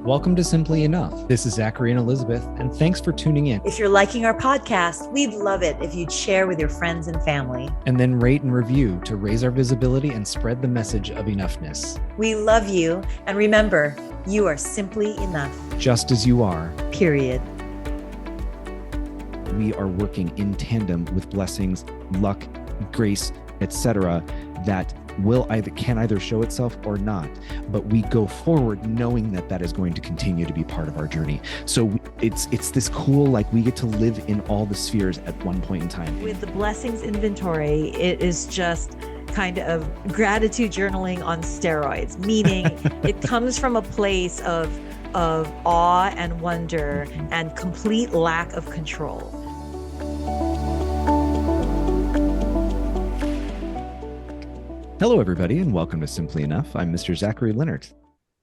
Welcome to Simply Enough. This is Zachary and Elizabeth, and thanks for tuning in. If you're liking our podcast, we'd love it if you'd share with your friends and family. And then rate and review to raise our visibility and spread the message of enoughness. We love you, and remember, you are simply enough. Just as you are. Period. We are working in tandem with blessings, luck, grace, etc. that can either show itself or not, but we go forward knowing that that is going to continue to be part of our journey. So it's this cool, like we get to live in all the spheres at one point in time. With the blessings inventory, it is just kind of gratitude journaling on steroids, meaning it comes from a place of awe and wonder and complete lack of control. Hello, everybody, and welcome to Simply Enough. I'm Mr. Zachary Leonard.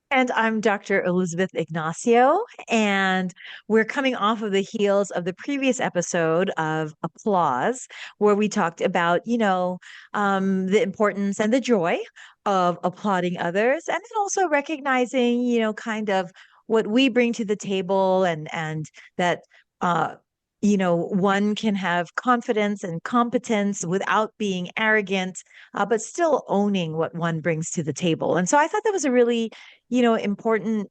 And I'm Dr. Elizabeth Ignacio, and we're coming off of the heels of the previous episode of Applause, where we talked about, the importance and the joy of applauding others, and then also recognizing, kind of what we bring to the table and that, one can have confidence and competence without being arrogant, but still owning what one brings to the table. And so I thought that was a really, important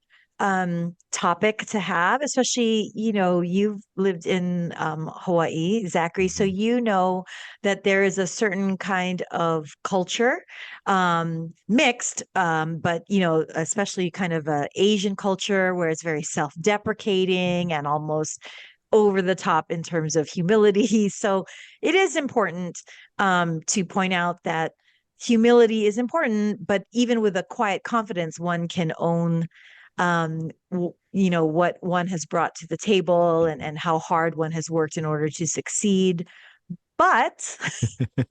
topic to have, especially, you've lived in Hawaii, Zachary, so you know that there is a certain kind of culture, mixed, but, especially kind of a Asian culture where it's very self-deprecating and almost over the top in terms of humility. So it is important to point out that humility is important, but even with a quiet confidence, one can own, what one has brought to the table and how hard one has worked in order to succeed. But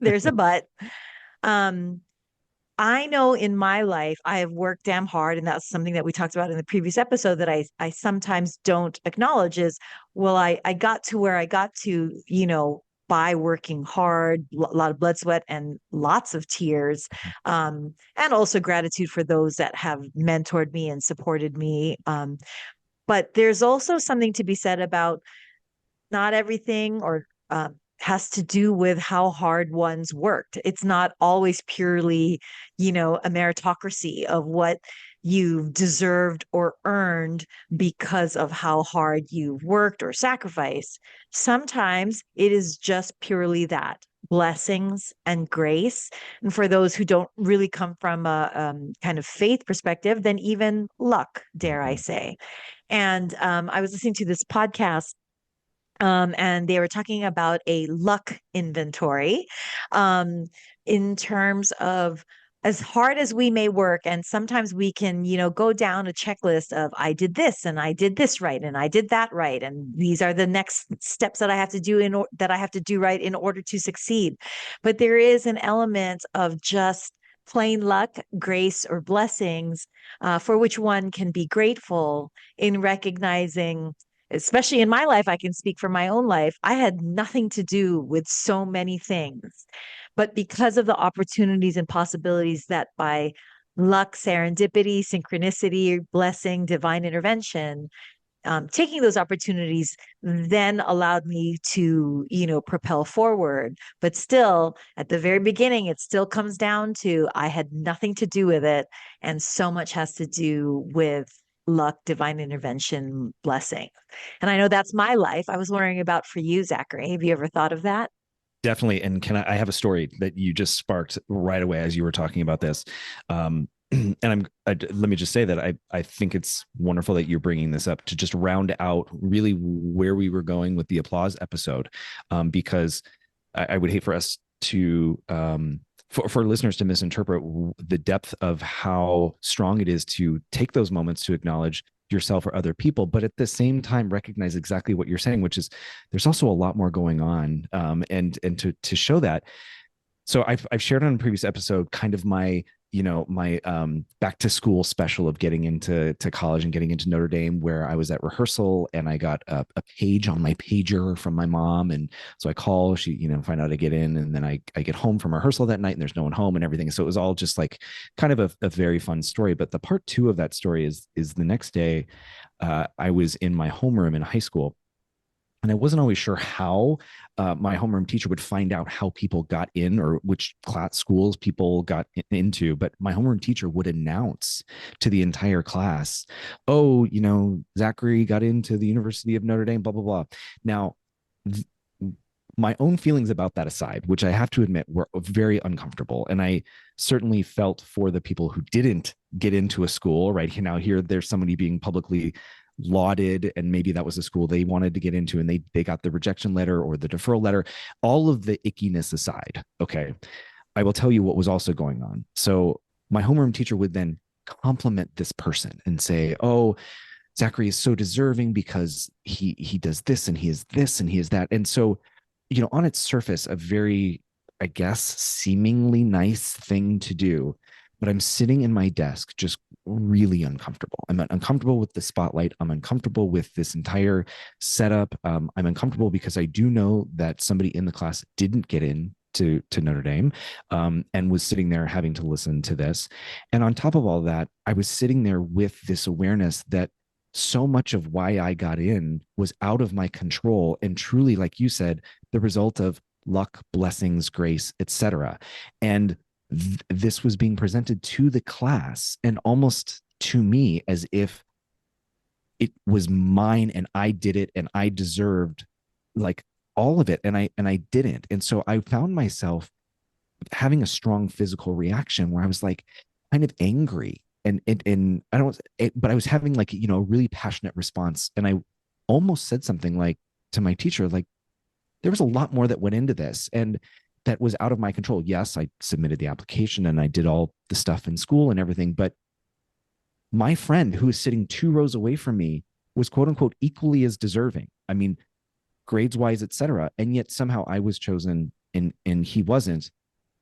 there's a but. I know in my life, I have worked damn hard. And that's something that we talked about in the previous episode that I sometimes don't acknowledge is, well, I got to where I got to, by working hard, a lot of blood, sweat, and lots of tears, and also gratitude for those that have mentored me and supported me. But there's also something to be said about not everything or has to do with how hard one's worked. It's not always purely, a meritocracy of what you've deserved or earned because of how hard you've worked or sacrificed. Sometimes it is just purely that blessings and grace. And for those who don't really come from a kind of faith perspective, then even luck, dare I say. And I was listening to this podcast, and they were talking about a luck inventory, in terms of as hard as we may work. And sometimes we can, go down a checklist of I did this and I did this right and I did that right. And these are the next steps that I have to do that I have to do right in order to succeed. But there is an element of just plain luck, grace, or blessings, for which one can be grateful in recognizing. Especially in my life, I can speak for my own life. I had nothing to do with so many things, but because of the opportunities and possibilities that by luck, serendipity, synchronicity, blessing, divine intervention, taking those opportunities then allowed me to, propel forward. But still, at the very beginning, it still comes down to I had nothing to do with it. And so much has to do with luck, divine intervention, blessing. And I know that's my life. I was wondering about for you, Zachary. Have you ever thought of that? Definitely. And I have a story that you just sparked right away as you were talking about this. And let me just say that I think it's wonderful that you're bringing this up to just round out really where we were going with the applause episode, because I would hate for us to, for listeners to misinterpret the depth of how strong it is to take those moments to acknowledge yourself or other people, but at the same time recognize exactly what you're saying, which is there's also a lot more going on, and to show that. So I've shared on a previous episode kind of my my back to school special of getting into college and getting into Notre Dame, where I was at rehearsal and I got a page on my pager from my mom. And so I call, she, find out I get in, and then I get home from rehearsal that night and there's no one home and everything. So it was all just like kind of a very fun story. But the part two of that story is the next day, I was in my homeroom in high school, and I wasn't always sure how my homeroom teacher would find out how people got in or which class schools people got into. But my homeroom teacher would announce to the entire class, "Oh, Zachary got into the University of Notre Dame, blah blah blah." Now, th- my own feelings about that aside, which I have to admit were very uncomfortable, and I certainly felt for the people who didn't get into a school. Right now, here there's somebody being publicly lauded, and maybe that was a school they wanted to get into, and they got the rejection letter or the deferral letter. All of the ickiness aside, okay, I will tell you what was also going on. So my homeroom teacher would then compliment this person and say, "Oh, Zachary is so deserving because he does this and he is this and he is that." And so, on its surface, a very, I guess, seemingly nice thing to do. But I'm sitting in my desk just really uncomfortable. I'm uncomfortable with the spotlight. I'm uncomfortable with this entire setup. I'm uncomfortable because I do know that somebody in the class didn't get in to Notre Dame, and was sitting there having to listen to this. And on top of all that, I was sitting there with this awareness that so much of why I got in was out of my control and truly, like you said, the result of luck, blessings, grace, etc. And this was being presented to the class and almost to me as if it was mine and I did it and I deserved like all of it, and I didn't. And so I found myself having a strong physical reaction where I was like kind of angry, and I don't but I was having like a really passionate response, and I almost said something like to my teacher, like, there was a lot more that went into this and that was out of my control. Yes, I submitted the application and I did all the stuff in school and everything, but my friend who was sitting 2 rows away from me was quote unquote equally as deserving. I mean, grades wise, etc. And yet somehow I was chosen and he wasn't.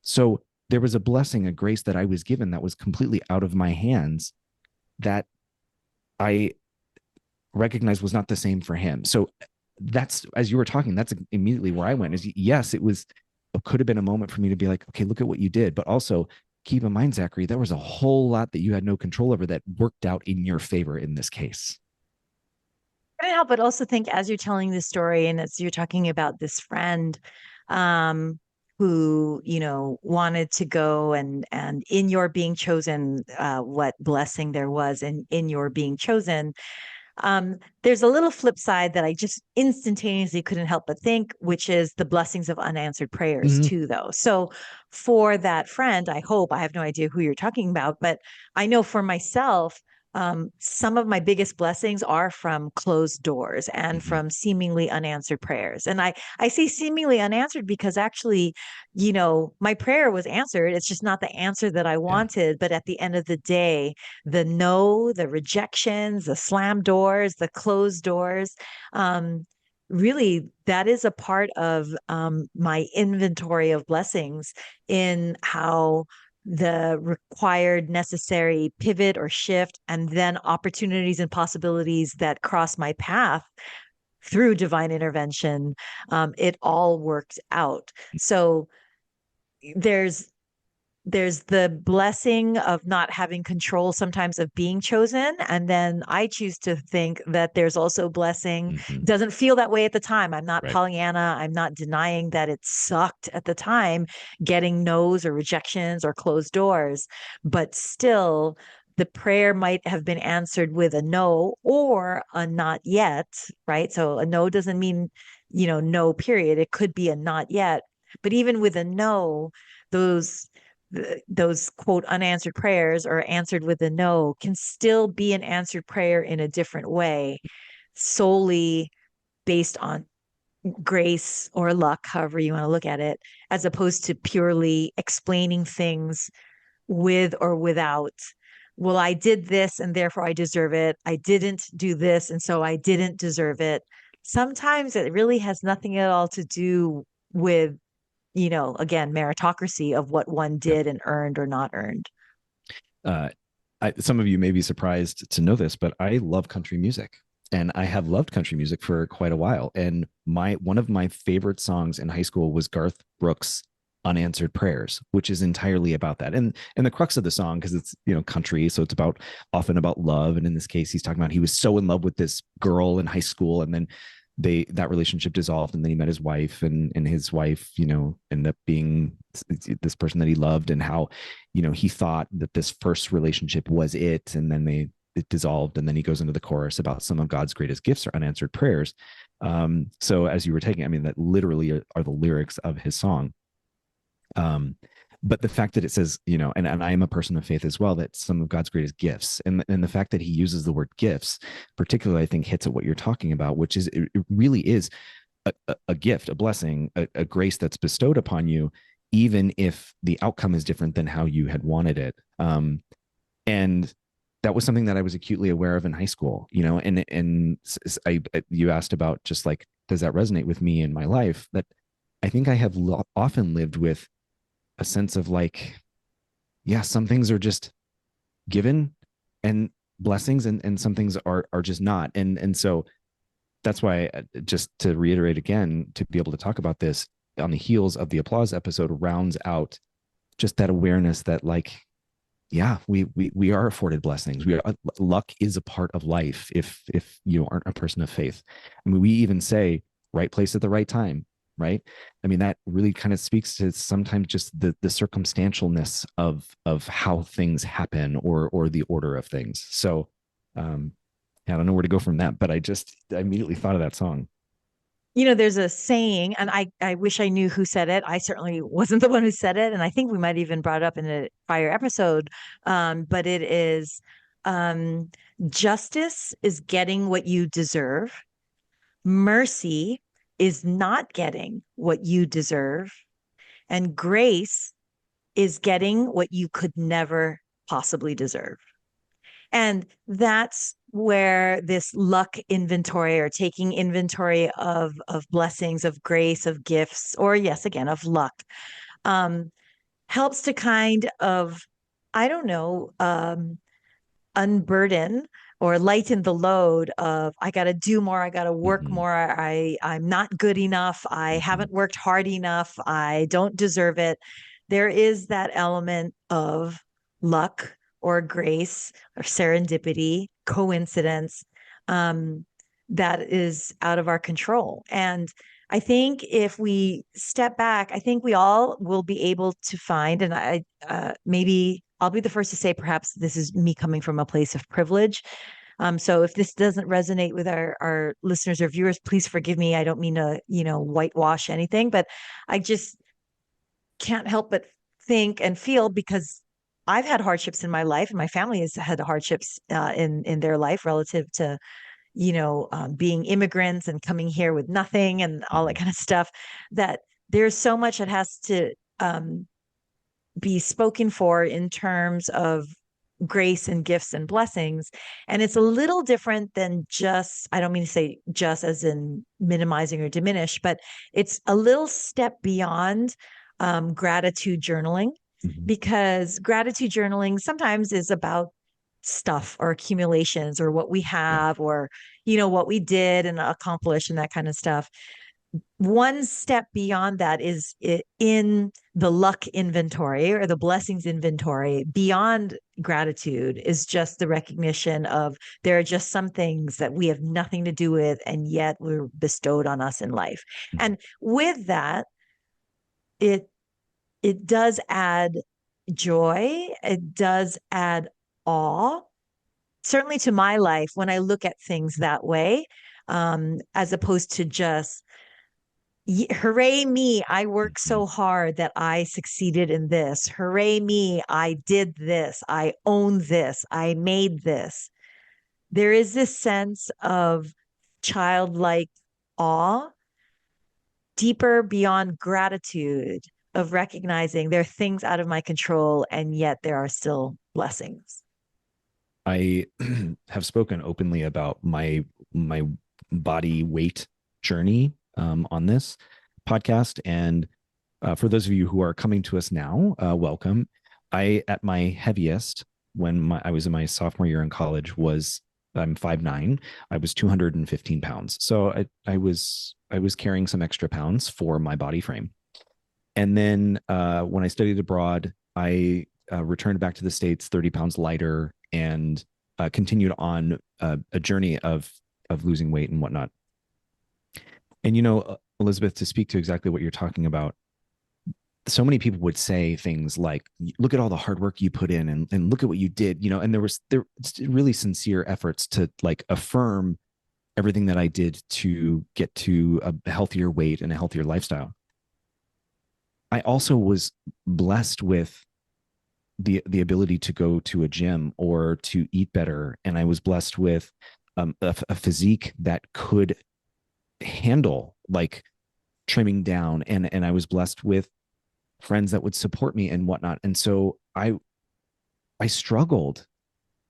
So there was a blessing, a grace that I was given that was completely out of my hands that I recognized was not the same for him. So that's, as you were talking, that's immediately where I went. Is yes, it could have been a moment for me to be like, okay, look at what you did, but also keep in mind, Zachary, there was a whole lot that you had no control over that worked out in your favor in this case. I couldn't help but also think as you're telling this story and as you're talking about this friend, um, who, wanted to go and in your being chosen, what blessing there was in your being chosen. There's a little flip side that I just instantaneously couldn't help but think, which is the blessings of unanswered prayers Mm-hmm. too, though. So for that friend, I hope, I have no idea who you're talking about, but I know for myself, some of my biggest blessings are from closed doors and Mm-hmm. from seemingly unanswered prayers. And I say seemingly unanswered because actually, my prayer was answered. It's just not the answer that I Yeah. wanted. But at the end of the day, the no, the rejections, the slam doors, the closed doors, um, really, that is a part of my inventory of blessings in how the required necessary pivot or shift, and then opportunities and possibilities that cross my path through divine intervention, it all worked out. So there's there's the blessing of not having control sometimes of being chosen. And then I choose to think that there's also blessing. Mm-hmm. It doesn't feel that way at the time. I'm not Right. Pollyanna. I'm not denying that it sucked at the time, getting no's or rejections or closed doors. But still, the prayer might have been answered with a no or a not yet, right? So a no doesn't mean, no, period. It could be a not yet. But even with a no, those those quote unanswered prayers or answered with a no can still be an answered prayer in a different way, solely based on grace or luck, however you want to look at it, as opposed to purely explaining things with or without. Well, I did this and therefore I deserve it. I didn't do this and so I didn't deserve it. Sometimes it really has nothing at all to do with, again, meritocracy of what one Yeah. did and earned or not earned. uh, some of you may be surprised to know this, but I love country music, and I have loved country music for quite a while. And my one of my favorite songs in high school was Garth Brooks' "Unanswered Prayers," which is entirely about that. And the crux of the song, because it's, country, so it's about often about love. And in this case, he's talking about he was so in love with this girl in high school, and then that relationship dissolved, and then he met his wife, and his wife, ended up being this person that he loved, and how, he thought that this first relationship was it, and then it dissolved. And then he goes into the chorus about some of God's greatest gifts are unanswered prayers. So as you were taking, I mean, that literally are the lyrics of his song. um but the fact that it says, and I am a person of faith as well, that some of God's greatest gifts, and the fact that he uses the word gifts particularly, I think, hits at what you're talking about, which is it really is a gift, a blessing, a grace that's bestowed upon you, even if the outcome is different than how you had wanted it. And that was something that I was acutely aware of in high school, and you asked about just like, does that resonate with me in my life? That I think I have often lived with a sense of like, yeah, some things are just given and blessings, and some things are just not. And so that's why, just to reiterate again, to be able to talk about this on the heels of the applause episode rounds out just that awareness that, like, yeah, we are afforded blessings. Luck is a part of life if you aren't a person of faith. I mean, we even say right place at the right time, right? I mean, that really kind of speaks to sometimes just the circumstantialness of how things happen, or the order of things. So I don't know where to go from that, but I immediately thought of that song. There's a saying, and I wish I knew who said it. I certainly wasn't the one who said it, and I think we might even brought it up in a prior episode. But it is, um, justice is getting what you deserve. Mercy is not getting what you deserve. And grace is getting what you could never possibly deserve. And that's where this luck inventory, or taking inventory of blessings, of grace, of gifts, or yes, again, of luck, um, helps to kind of, I don't know, unburden or lighten the load of, I got to do more, I got to work Mm-hmm. more, I'm not good enough, I Mm-hmm. haven't worked hard enough, I don't deserve it. There is that element of luck or grace or serendipity, coincidence, um, that is out of our control. And I think if we step back, I think we all will be able to find, and maybe I'll be the first to say, perhaps this is me coming from a place of privilege. So if this doesn't resonate with our listeners or viewers, please forgive me. I don't mean to, whitewash anything, but I just can't help but think and feel, because I've had hardships in my life, and my family has had hardships in their life relative to, being immigrants and coming here with nothing and all that Mm-hmm. kind of stuff. That there's so much that has to be spoken for in terms of grace and gifts and blessings. And it's a little different than just, I don't mean to say just as in minimizing or diminish, but it's a little step beyond gratitude journaling, Mm-hmm. because gratitude journaling sometimes is about stuff or accumulations or what we Yeah. have, or what we did and accomplished and that kind of stuff. One step beyond that is in the luck inventory or the blessings inventory, beyond gratitude, is just the recognition of, there are just some things that we have nothing to do with, and yet we're bestowed on us in life. Mm-hmm. And with that, it it does add joy, it does add awe, certainly to my life, when I look at things that way, as opposed to just, hooray me, I worked Mm-hmm. so hard that I succeeded in this. Hooray me, I did this. I own this. I made this. There is this sense of childlike awe, deeper beyond gratitude, of recognizing there are things out of my control, and yet there are still blessings. I have spoken openly about my body weight journey on this podcast, and for those of you who are coming to us now, welcome. I, at my heaviest, when I was in my sophomore year in college was I'm 5'9". I was 215 pounds. So I was carrying some extra pounds for my body frame. And then when I studied abroad, I returned back to the States 30 pounds lighter and continued on a journey of losing weight and whatnot. And Elizabeth, to speak to exactly what you're talking about, so many people would say things like, look at all the hard work you put in, and look at what you did, and there really sincere efforts to like affirm everything that I did to get to a healthier weight and a healthier lifestyle. I also was blessed with the ability to go to a gym or to eat better, and I was blessed with a physique that could handle like trimming down, and I was blessed with friends that would support me and whatnot. And so I struggled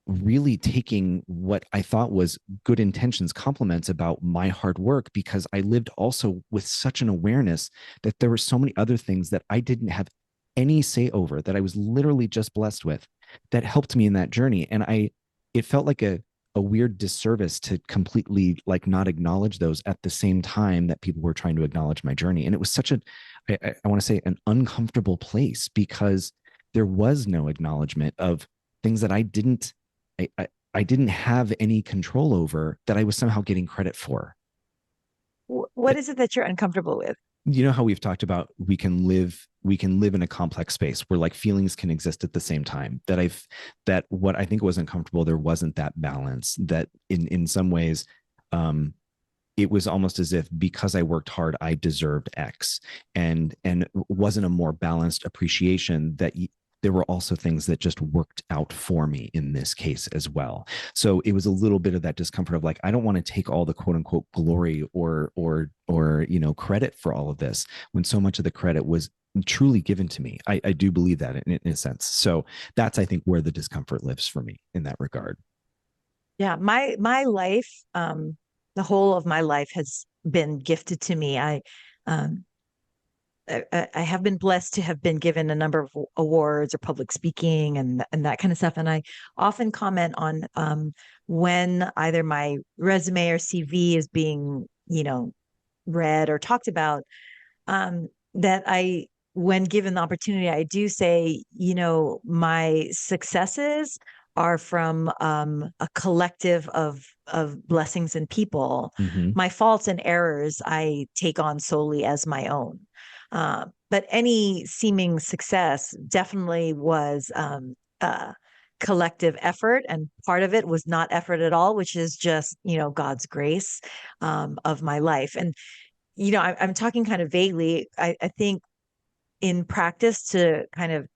really taking what I thought was good intentions, compliments about my hard work, because I lived also with such an awareness that there were so many other things that I didn't have any say over, that I was literally just blessed with, that helped me in that journey. And it felt like a weird disservice to completely like not acknowledge those at the same time that people were trying to acknowledge my journey. And it was such I want to say an uncomfortable place, because there was no acknowledgement of things that I didn't have any control over, that I was somehow getting credit for. What is it that you're uncomfortable with? You know how we've talked about we can live in a complex space where like feelings can exist at the same time, that what I think was uncomfortable, there wasn't that balance, that in some ways um it was almost as if because I worked hard, I deserved X, and wasn't a more balanced appreciation that there were also things that just worked out for me in this case as well. So it was a little bit of that discomfort of like, I don't want to take all the quote unquote glory or credit for all of this, when so much of the credit was truly given to me. I do believe that in a sense. So that's, I think, where the discomfort lives for me in that regard. Yeah, my life, the whole of my life has been gifted to me. Um, I have been blessed to have been given a number of awards or public speaking and that kind of stuff. And I often comment on when either my resume or CV is being, read or talked about, that when given the opportunity, I do say, my successes are from a collective of blessings and people. Mm-hmm. My faults and errors I take on solely as my own. But any seeming success definitely was collective effort, and part of it was not effort at all, which is just God's grace of my life. And I'm talking kind of vaguely. I think in practice, to kind of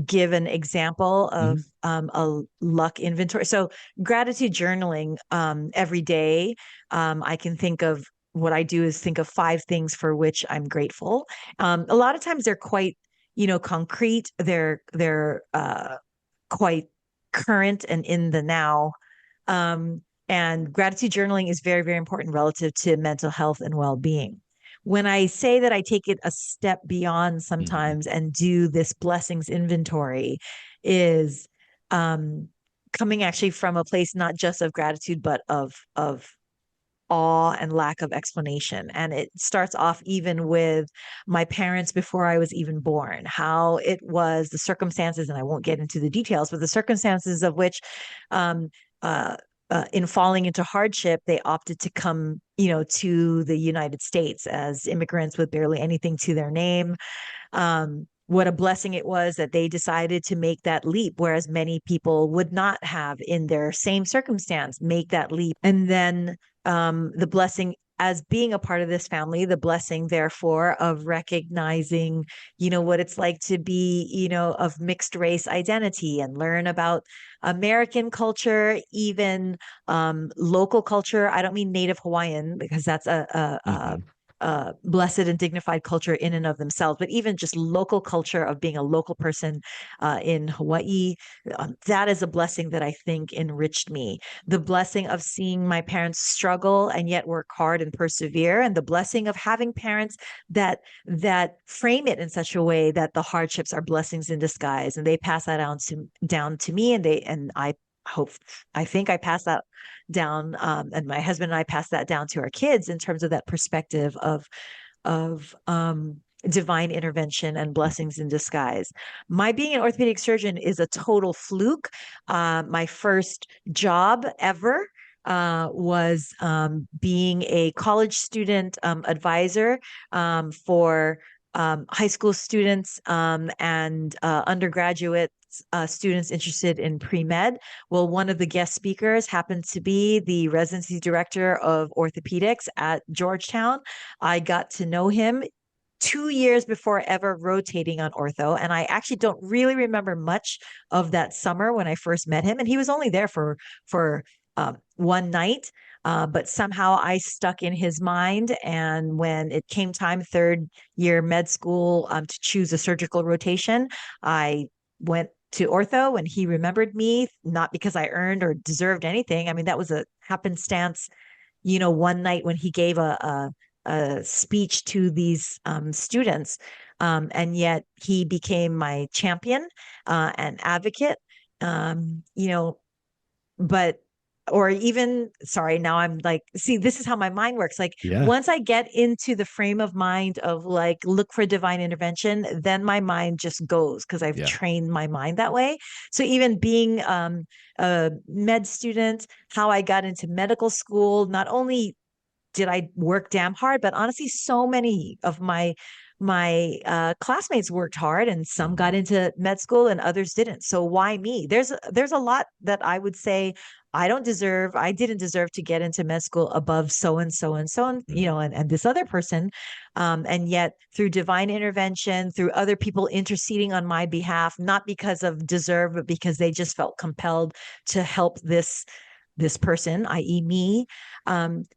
give an example Mm-hmm. of a luck inventory. So gratitude journaling every day. I can think of what I do is think of 5 things for which I'm grateful. A lot of times they're quite, concrete. They're quite current and in the now. Um, and gratitude journaling is very, very important relative to mental health and well-being. When I say that I take it a step beyond Mm-hmm. sometimes and do this blessings inventory, is coming actually from a place not just of gratitude, but of awe and lack of explanation. And it starts off even with my parents before I was even born, how it was, the circumstances, and I won't get into the details, but the circumstances of which um, uh, in falling into hardship, they opted to come, to the United States as immigrants with barely anything to their name. What a blessing it was that they decided to make that leap, whereas many people would not have in their same circumstance make that leap. And then the blessing as being a part of this family, the blessing, therefore, of recognizing, what it's like to be, of mixed race identity and learn about American culture, even local culture. I don't mean Native Hawaiian because that's a Mm-hmm. blessed and dignified culture in and of themselves, but even just local culture of being a local person in Hawaii, that is a blessing that I think enriched me. The blessing of seeing my parents struggle and yet work hard and persevere, and the blessing of having parents that frame it in such a way that the hardships are blessings in disguise, and they pass that down to me, and hope I think I pass that down, and my husband and I pass that down to our kids in terms of that perspective of divine intervention and blessings in disguise. My being an orthopedic surgeon is a total fluke. My first job ever was being a college student advisor for high school students and undergraduate students interested in pre-med. Well, one of the guest speakers happened to be the residency director of orthopedics at Georgetown. I got to know him 2 years before ever rotating on ortho. And I actually don't really remember much of that summer when I first met him. And he was only there for one night. But somehow I stuck in his mind. And when it came time, third year med school, to choose a surgical rotation, I went to ortho and he remembered me, not because I earned or deserved anything. I mean, that was a happenstance, one night when he gave a speech to these students. And yet he became my champion and advocate, but or even sorry, now I'm like, see, this is how my mind works. Like Yeah. once I get into the frame of mind of like look for divine intervention, then my mind just goes because I've Yeah. trained my mind that way. So even being a med student, how I got into medical school, not only did I work damn hard, but honestly, so many of my classmates worked hard, and some got Mhm. into med school and others didn't. So why me? There's a lot that I would say I didn't deserve to get into med school above so and so and so, and Mhm. and this other person, and yet through divine intervention, through other people interceding on my behalf, not because of deserve, but because they just felt compelled to help this person, i.e., me.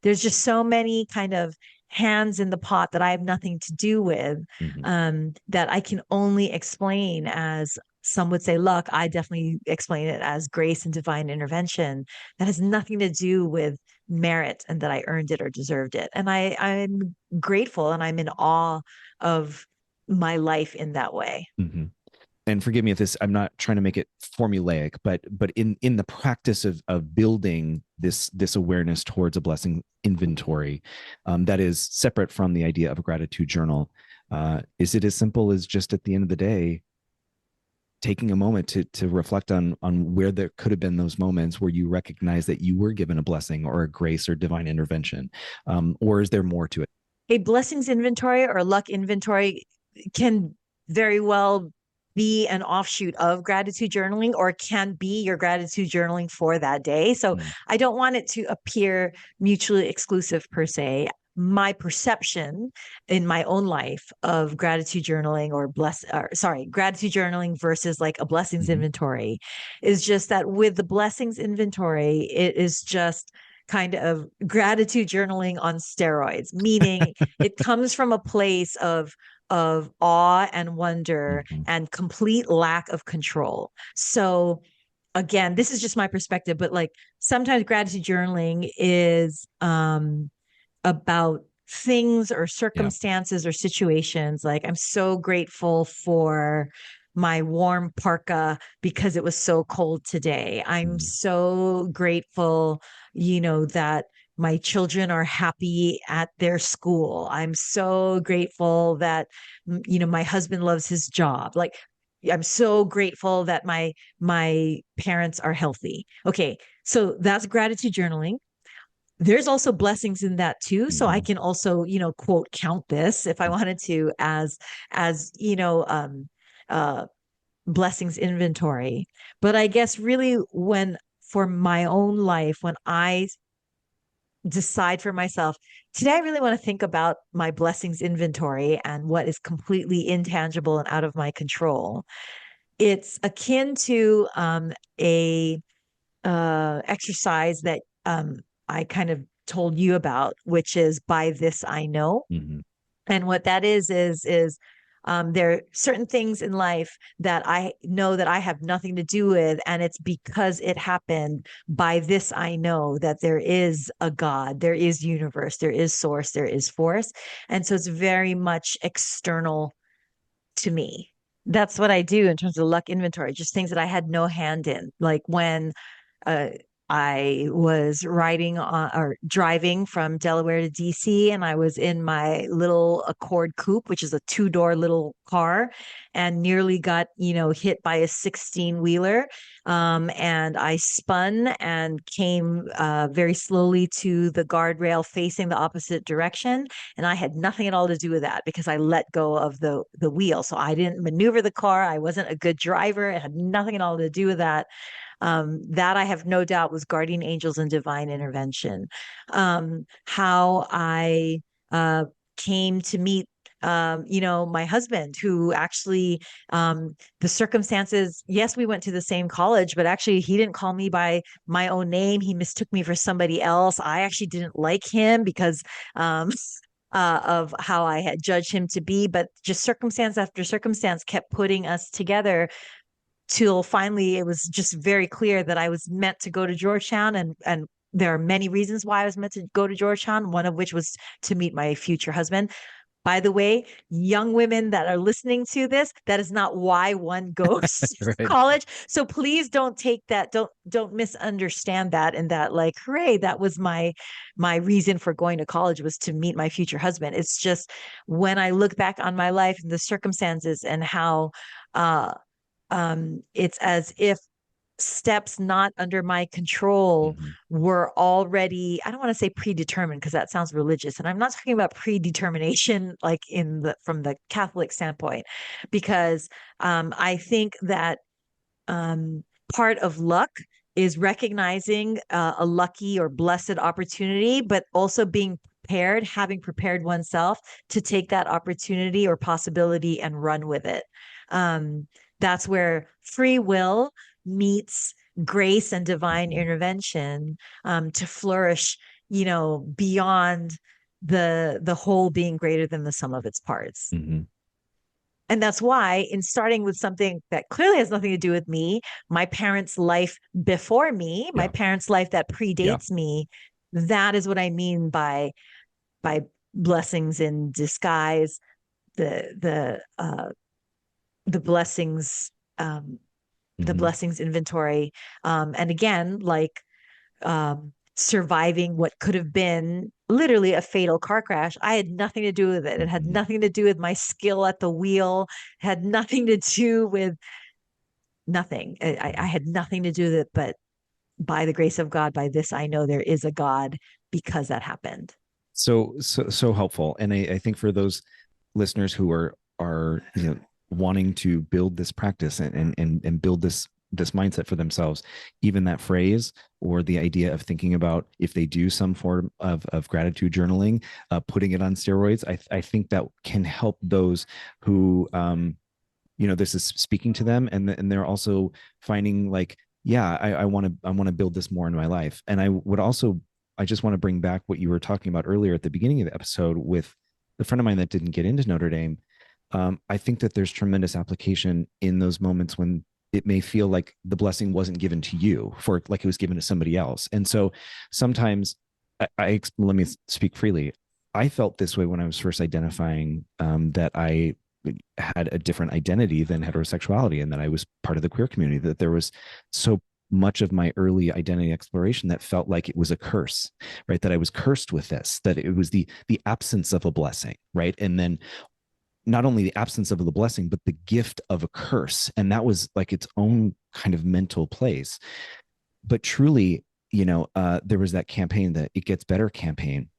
There's just so many kind of hands in the pot that I have nothing to do with, Mhm. that I can only explain as some would say luck. I definitely explain it as grace and divine intervention that has nothing to do with merit and that I earned it or deserved it. And I'm grateful and I'm in awe of my life in that way. Mhm. And forgive me if this, I'm not trying to make it formulaic, but in the practice of building this awareness towards a blessing inventory, that is separate from the idea of a gratitude journal. Is it as simple as just at the end of the day taking a moment to reflect on where there could have been those moments where you recognize that you were given a blessing or a grace or divine intervention, or is there more to it? A blessings inventory or luck inventory can very well be an offshoot of gratitude journaling, or can be your gratitude journaling for that day. So Mm. I don't want it to appear mutually exclusive per se. My perception in my own life of gratitude journaling gratitude journaling versus like a blessings Mm-hmm. inventory is just that with the blessings inventory, it is just kind of gratitude journaling on steroids, meaning it comes from a place of awe and wonder Mm-hmm. and complete lack of control. So again, this is just my perspective, but like sometimes gratitude journaling is about things or Yeah. circumstances or situations. Like I'm so grateful for my warm parka because it was so cold today. I'm Mm-hmm. so grateful, that my children are happy at their school. I'm so grateful that my husband loves his job. Like I'm so grateful that my parents are healthy. Okay, so that's gratitude journaling. There's also blessings in that too, so I Mm-hmm. can also quote count this if I wanted to as blessings inventory. But I guess really when for my own life, when I decide for myself, today I really want to think about my blessings inventory and what is completely intangible and out of my control. It's akin to a exercise that I kind of told you about, which is by this I know. Mhm. And what that is there are certain things in life that I know that I have nothing to do with, and it's because it happened. By this I know that there is a God, there is universe, there is source, there is force. And so it's very much external to me. That's what I do in terms of luck inventory, just things that I had no hand in. Like when uh, I was riding on or driving from Delaware to DC, and I was in my little Accord coupe, which is a two-door little car, and nearly got, hit by a 16 wheeler. And I spun and came very slowly to the guardrail facing the opposite direction. And I had nothing at all to do with that because I let go of the wheel. So I didn't maneuver the car. I wasn't a good driver. It had nothing at all to do with that. That I have no doubt was guardian angels and divine intervention. How I came to meet my husband, who actually, the circumstances, yes, we went to the same college, but actually he didn't call me by my own name. He mistook me for somebody else. I actually didn't like him because of how I had judged him to be, but just circumstance after circumstance kept putting us together till finally it was just very clear that I was meant to go to Georgetown, and there are many reasons why I was meant to go to Georgetown, one of which was to meet my future husband. By the way, young women that are listening to this, that is not why one goes to Right. college. So please don't take that, don't misunderstand that, and that like, hooray, that was my reason for going to college was to meet my future husband. It's just when I look back on my life and the circumstances and how uh it's as if steps not under my control Mhm. were already, I don't want to say predetermined because that sounds religious, and I'm not talking about predetermination like in the from the Catholic standpoint, because I think that um part of luck is recognizing a lucky or blessed opportunity, but also being prepared, having prepared oneself to take that opportunity or possibility and run with it. um that's where free will meets grace and divine Mhm. intervention, to flourish, beyond the whole being greater than the sum of its parts. Mhm. And that's why, in starting with something that clearly has nothing to do with me, my parents' life before me, my Yeah. parents' life that Yeah. predates me, that is what I mean by blessings in disguise, the the uh the blessings, um the Mhm. blessings inventory. And again, like, surviving what could have been literally a fatal car crash. I had nothing to do with it. It had Mhm. nothing to do with my skill at the wheel, it had nothing to do with nothing. I Mhm. had nothing to do with it, but by the grace of God, by this I know there is a God, because that happened. So helpful. And I think for those listeners who are wanting to build this practice and build this mindset for themselves, even that phrase or the idea of thinking about if they do some form of gratitude journaling, putting it on steroids, I think that can help those who this is speaking to them, and they're also finding like, yeah, I want to build this more in my life. And I just want to bring back what you were talking about earlier at the beginning of the episode with the friend of mine that didn't get into Notre Dame. I think that there's tremendous application in those moments when it may feel like the blessing wasn't given to you, for like it was given to somebody else. And so sometimes let me speak freely. I felt this way when I was first identifying that I had a different identity than heterosexuality, and that I was part of the queer community, that there was so much of my early identity exploration that felt like it was a curse, right? That I was cursed with this, that it was the absence of a blessing, right? And then not only the absence of the blessing, but the gift of a curse. And that was like its own kind of mental place. But truly, there was that campaign, that It Gets Better campaign.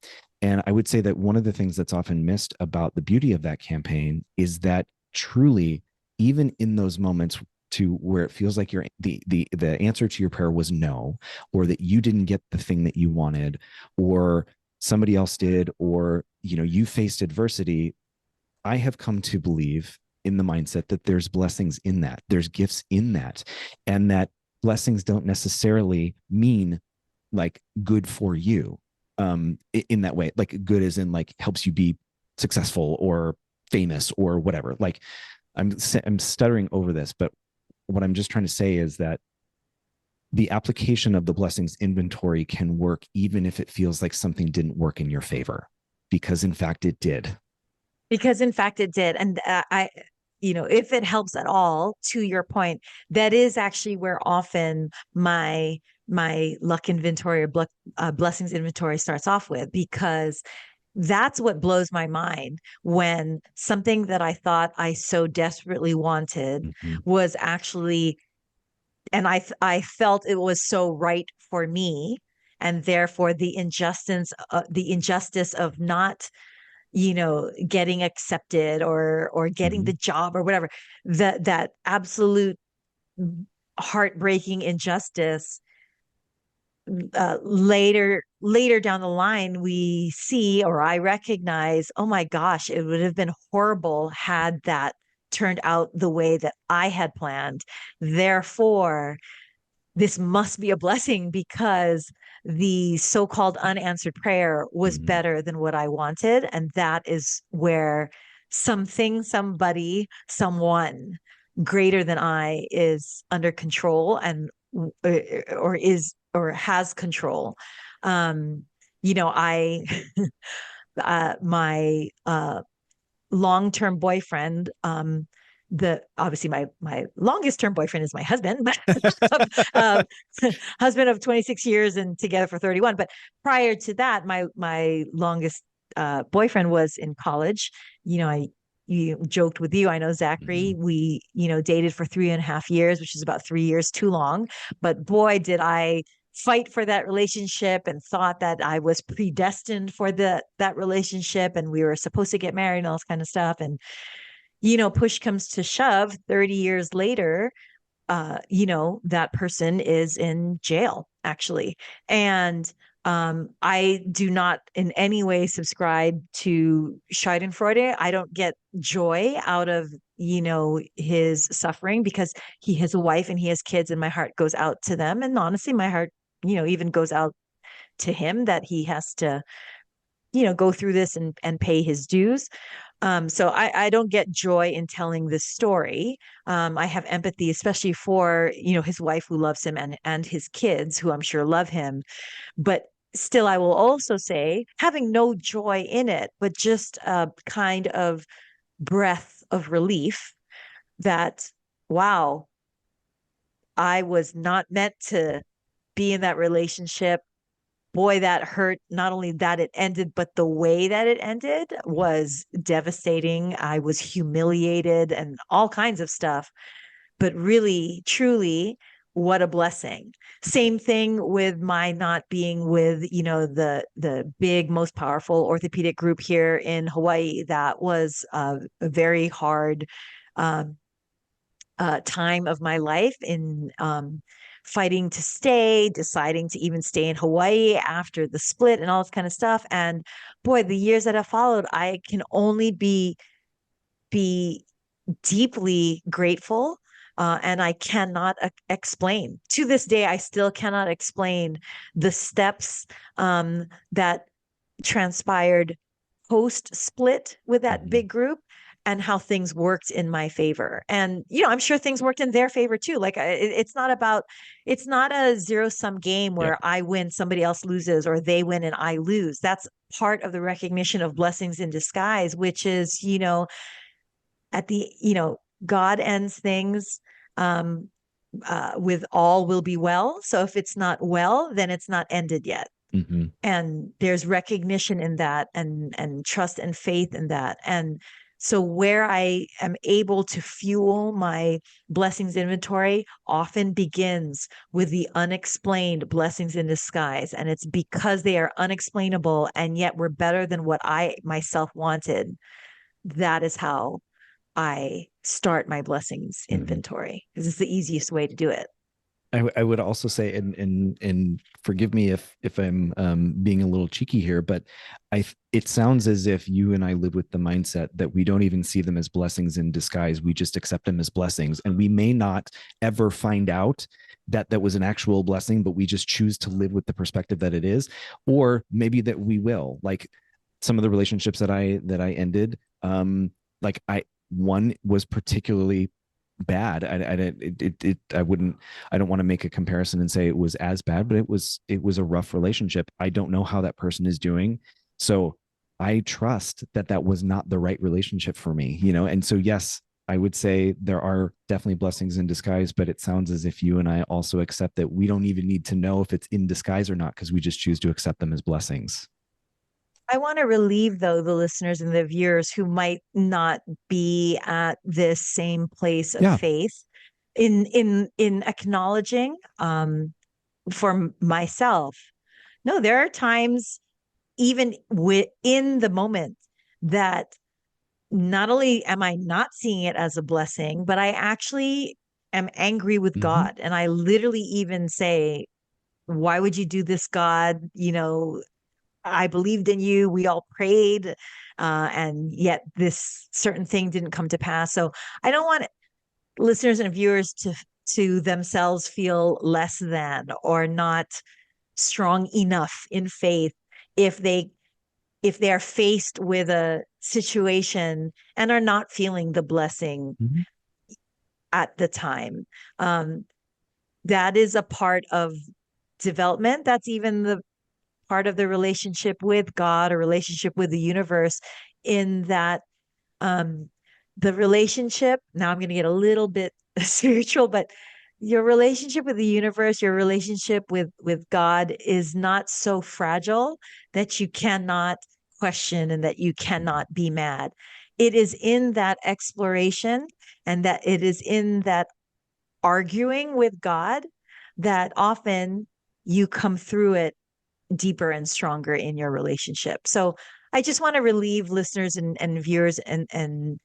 And I would say that one of the things that's often missed about the beauty of that campaign is that truly, even in those moments to where it feels like the answer to your prayer was no, or that you didn't get the thing that you wanted, or somebody else did, or you faced adversity, I have come to believe in the mindset that there's blessings in that, there's gifts in that, and that blessings don't necessarily mean like good for you. in that way, like good as in like helps you be successful or famous or whatever. Like I'm stuttering over this, but what I'm just trying to say is that the application of the blessings inventory can work even if it feels like something didn't work in your favor, because in fact it did. Because in fact it did. And if it helps at all, to your point, that is actually where often my luck inventory or blessings inventory starts off with, because that's what blows my mind when something that I thought I so desperately wanted Mm-hmm. was actually, and I felt it was so right for me, and therefore the injustice of not, getting accepted or getting Mm-hmm. the job or whatever, that absolute heartbreaking injustice, later down the line we see, or I recognize, oh my gosh, it would have been horrible had that turned out the way that I had planned. Therefore, this must be a blessing, because the so-called unanswered prayer was Mm-hmm. better than what I wanted. And that is where something, somebody, someone greater than I is under control, and or has control. Um, I my long-term boyfriend, the obviously my longest term boyfriend is my husband, but uh, husband of 26 years and together for 31. But prior to that, my longest boyfriend was in college. I you joked with you. I know Zachary. Mm-hmm. We dated for 3.5 years, which is about 3 years too long. But boy, did I fight for that relationship and thought that I was predestined for that relationship and we were supposed to get married and all this kind of stuff. And push comes to shove, 30 years later, that person is in jail, actually. And I do not in any way subscribe to Schadenfreude. I don't get joy out of, his suffering, because he has a wife and he has kids, and my heart goes out to them. And honestly, my heart, even goes out to him, that he has to, go through this and pay his dues. So I don't get joy in telling this story. I have empathy, especially for, his wife who loves him, and his kids who I'm sure love him. But still, I will also say, having no joy in it, but just a kind of breath of relief that, wow, I was not meant to be in that relationship. Boy, that hurt. Not only that it ended, but the way that it ended was devastating. I was humiliated and all kinds of stuff. But really, truly, what a blessing. Same thing with my not being with, the big, most powerful orthopedic group here in Hawaii. That was a very hard um, time of my life in fighting to stay, deciding to even stay in Hawaii after the split and all this kind of stuff. And boy, the years that have followed, I can only be deeply grateful. And I cannot explain. To this day, I still cannot explain the steps that transpired post split with that Mm-hmm. big group, and how things worked in my favor. And I'm sure things worked in their favor too. Like it's not a zero sum game Yep. where I win, somebody else loses, or they win and I lose. That's part of the recognition of blessings in disguise, which is, at the, God ends things um with all will be well. So if it's not well, then it's not ended yet. Mm-hmm. And there's recognition in that, and trust and faith in that. And so where I am able to fuel my blessings inventory often begins with the unexplained blessings in disguise, and it's because they are unexplainable and yet were better than what I myself wanted. That is how I start my blessings Mm-hmm. inventory, because it's the easiest way to do it. I would also say, and forgive me if I'm being a little cheeky here, but it sounds as if you and I live with the mindset that we don't even see them as blessings in disguise. We just accept them as blessings, and we may not ever find out that was an actual blessing, but we just choose to live with the perspective that it is, or maybe that we will. Like some of the relationships that I ended, like one was particularly bad. I wouldn't, I don't want to make a comparison and say it was as bad, but it was a rough relationship. I don't know how that person is doing. So I trust that that was not the right relationship for me, And so, yes, I would say there are definitely blessings in disguise, but it sounds as if you and I also accept that we don't even need to know if it's in disguise or not, because we just choose to accept them as blessings. I want to relieve, though, the listeners and the viewers who might not be at this same place of Yeah. faith in acknowledging, for myself. No, there are times, even within the moment, that not only am I not seeing it as a blessing, but I actually am angry with Mm-hmm. God. And I literally even say, why would you do this, God? I believed in you. We all prayed, and yet this certain thing didn't come to pass. So I don't want listeners and viewers to themselves feel less than or not strong enough in faith if they are faced with a situation and are not feeling the blessing Mm-hmm. at the time. Um, that is a part of development. That's even the part of the relationship with God or relationship with the universe, in that, um, the relationship, now I'm going to get a little bit spiritual, but your relationship with the universe, your relationship with God is not so fragile that you cannot question and that you cannot be mad. It is in that exploration, and that it is in that arguing with God, that often you come through it deeper and stronger in your relationship. So I just want to relieve listeners and viewers, and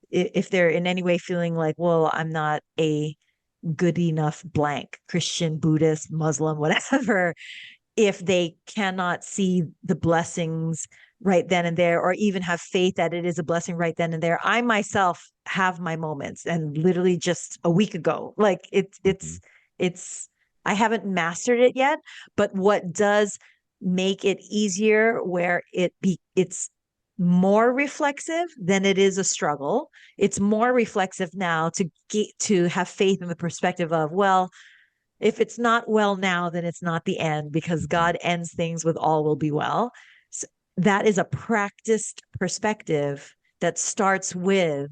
if they're in any way feeling like, well, I'm not a good enough blank Christian, Buddhist, Muslim, whatever, if they cannot see the blessings right then and there, or even have faith that it is a blessing right then and there. I myself have my moments, and literally just a week ago, like Mm-hmm. it's I haven't mastered it yet, but what does make it easier, where it's more reflexive than it is a struggle. It's more reflexive now to get to have faith in the perspective of, well, if it's not well now, then it's not the end, because Mm-hmm. God ends things with all will be well. So that is a practiced perspective that starts with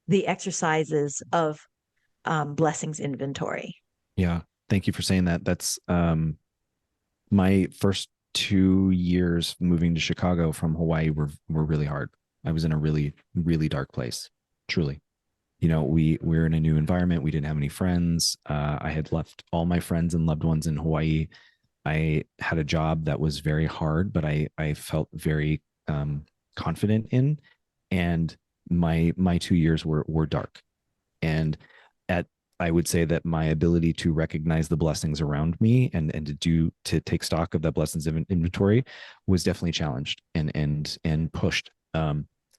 the exercises of, blessings inventory. Yeah. Thank you for saying that. That's my first 2 years moving to Chicago from Hawaii were really hard. I was in a really, really dark place, truly. We were in a new environment. We didn't have any friends. I had left all my friends and loved ones in Hawaii. I had a job that was very hard, but I felt very confident in, and my 2 years were dark. And at I would say that my ability to recognize the blessings around me and to take stock of that blessings inventory was definitely challenged and pushed.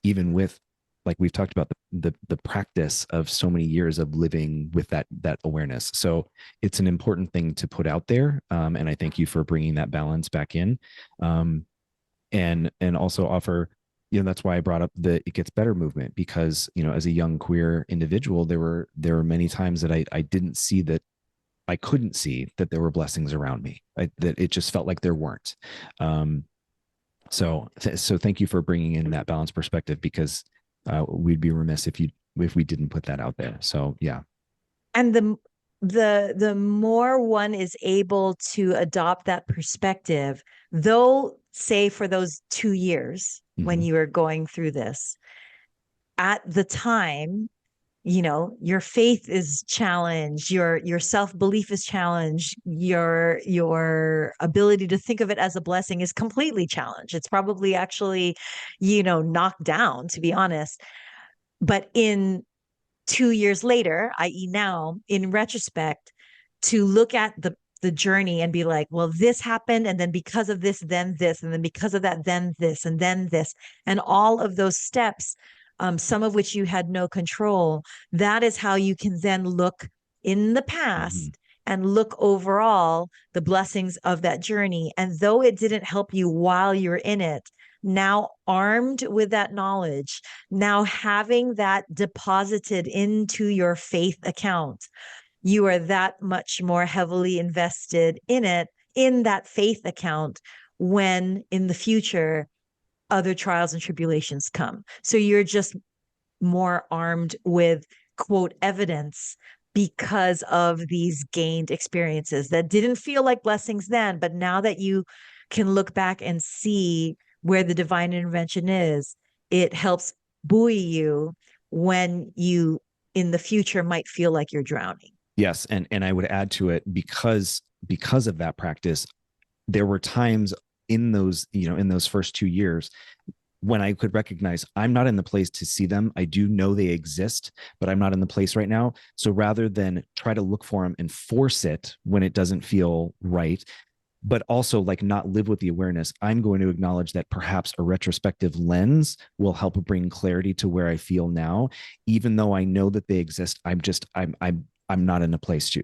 Even with, like we've talked about, the practice of so many years of living with that awareness. So it's an important thing to put out there, and I thank you for bringing that balance back in, um, and also offer, that's why I brought up the It Gets Better movement, because as a young queer individual, there were many times that I didn't see that, I couldn't see that there were blessings around me, that it just felt like there weren't. um so thank you for bringing in that balanced perspective, because we'd be remiss if we didn't put that out there. So yeah. And the more one is able to adopt that perspective, though, say for those 2 years when Mm-hmm. you were going through this, at the time, your faith is challenged, your self-belief is challenged, your ability to think of it as a blessing is completely challenged. It's probably actually, knocked down, to be honest. But in 2 years later, i.e., now, in retrospect, to look at the journey and be like, well, this happened, and then because of this, then this, and then because of that, then this, and then this, and all of those steps, some of which you had no control. That is how you can then look in the Mm-hmm. past and look overall the blessings of that journey. And though it didn't help you while you're in it, now armed with that knowledge, now having that deposited into your faith account, you are that much more heavily invested in it, in that faith account, when in the future other trials and tribulations come. So you're just more armed with, quote, evidence because of these gained experiences that didn't feel like blessings then, but now that you can look back and see where the divine intervention is, it helps buoy you when you in the future might feel like you're drowning. Yes, and I would add to it, because of that practice, there were times in those, in those first 2 years when I could recognize I'm not in the place to see them. I do know they exist, but I'm not in the place right now. So rather than try to look for them and force it when it doesn't feel right, but also like not live with the awareness, I'm going to acknowledge that perhaps a retrospective lens will help bring clarity to where I feel now, even though I know that they exist. I'm not in a place to.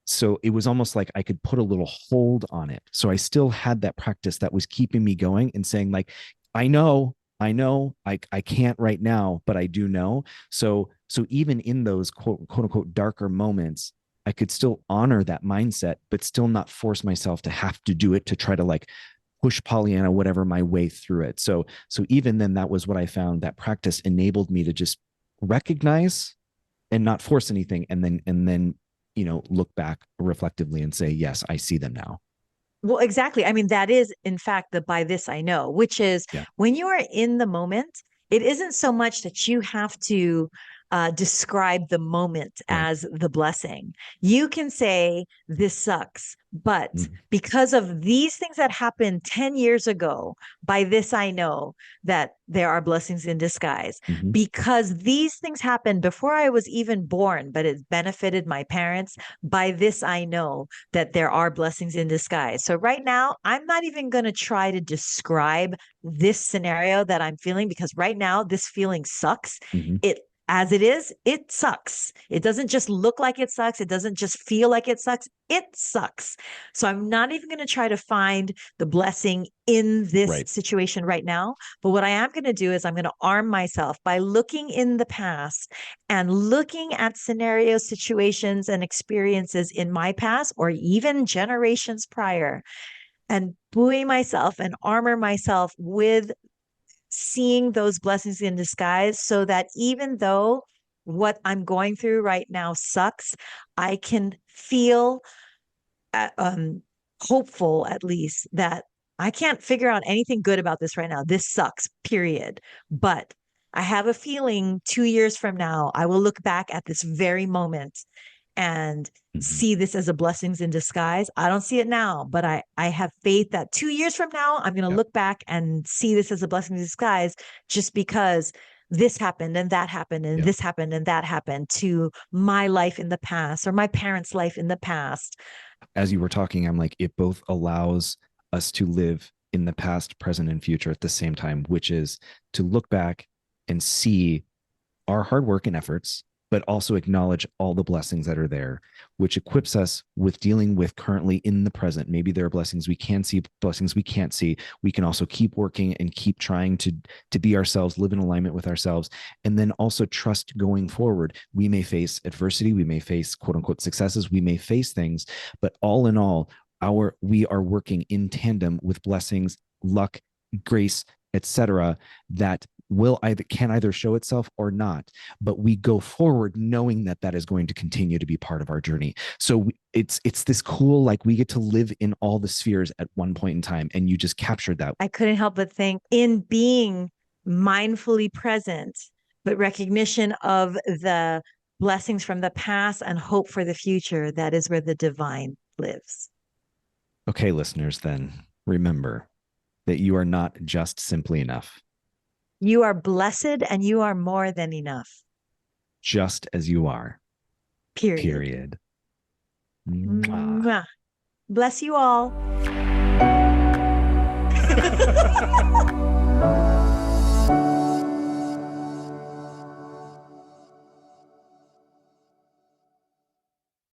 So it was almost like I could put a little hold on it. So I still had that practice that was keeping me going and saying, like, I know, I can't right now, but I do know. So even in those quote unquote darker moments, I could still honor that mindset, but still not force myself to have to do it, to try to like push Pollyanna, whatever, my way through it. So even then, that was what I found, that practice enabled me to just recognize and not force anything, and then look back reflectively and say, yes, I see them now. Well, exactly. I mean, that is, in fact, the by this I know, which is Yeah. when you are in the moment, it isn't so much that you have to describe the moment Right. as the blessing. You can say, this sucks, but Mm-hmm. because of these things that happened 10 years ago, by this I know that there are blessings in disguise. Mm-hmm. Because these things happened before I was even born, but it benefited my parents, by this I know that there are blessings in disguise. So right now, I'm not even going to try to describe this scenario that I'm feeling, because right now this feeling sucks. Mm-hmm. It As it is, it sucks. It doesn't just look like it sucks. It doesn't just feel like it sucks. It sucks. So I'm not even going to try to find the blessing in this Right. situation right now. But what I am going to do is I'm going to arm myself by looking in the past and looking at scenarios, situations, and experiences in my past or even generations prior, and buoy myself and armor myself with seeing those blessings in disguise, so that even though what I'm going through right now sucks, I can feel hopeful, at least, that I can't figure out anything good about this right now. This sucks, period. But I have a feeling 2 years from now, I will look back at this very moment and Mm-hmm. see this as a blessings in disguise. I don't see it now, but I have faith that 2 years from now, I'm going to Yep. look back and see this as a blessing in disguise, just because this happened and that happened and Yep. this happened and that happened to my life in the past or my parents' life in the past. As you were talking, I'm like, it both allows us to live in the past, present, and future at the same time, which is to look back and see our hard work and efforts, but also acknowledge all the blessings that are there, which equips us with dealing with currently in the present. Maybe there are blessings we can see, blessings we can't see. We can also keep working and keep trying to be ourselves, live in alignment with ourselves, and then also trust going forward. We may face adversity, we may face quote unquote successes, we may face things, but all in all, we are working in tandem with blessings, luck, grace, etc., that can either show itself or not, but we go forward knowing that that is going to continue to be part of our journey. So it's this cool, like, we get to live in all the spheres at one point in time, and you just captured that. I couldn't help but think, in being mindfully present, but recognition of the blessings from the past and hope for the future, that is where the divine lives. Okay, listeners, then remember that you are not just simply enough, You are blessed and you are more than enough. just as you are. Period. Period. Mwah. Bless you all.